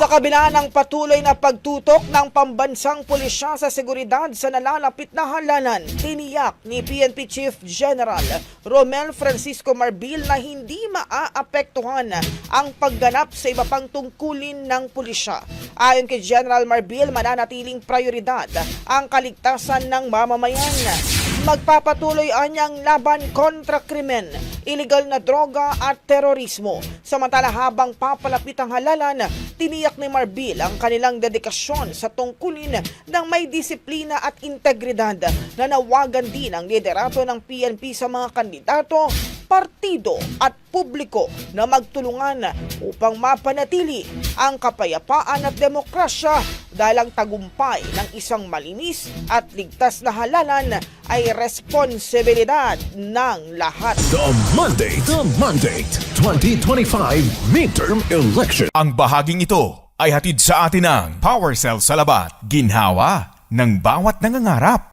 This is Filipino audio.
Sa kabila ng patuloy na pagtutok ng pambansang pulisya sa seguridad sa nalalapit na halalan, tiniyak ni PNP Chief General Romel Francisco Marbil na hindi maaapektuhan ang pagganap sa iba pang tungkulin ng pulisya. Ayon kay General Marbil, mananatiling prioridad ang kaligtasan ng mamamayan. Magpapatuloy anyang laban kontra krimen, iligal na droga at terorismo. Samantala habang papalapit ang halalan, tiniyak ni Marbil ang kanilang dedikasyon sa tungkulin ng may disiplina at integridad. Nanawagan din ang liderato ng PNP sa mga kandidato, partido at publiko na magtulungan upang mapanatili ang kapayapaan at demokrasya dahil ang tagumpay ng isang malinis at ligtas na halalan ay responsibilidad ng lahat. The Mandate 2025 Midterm Election. Ang bahaging ito ay hatid sa atin ng PowerCell Salabat, ginhawa ng bawat nangangarap.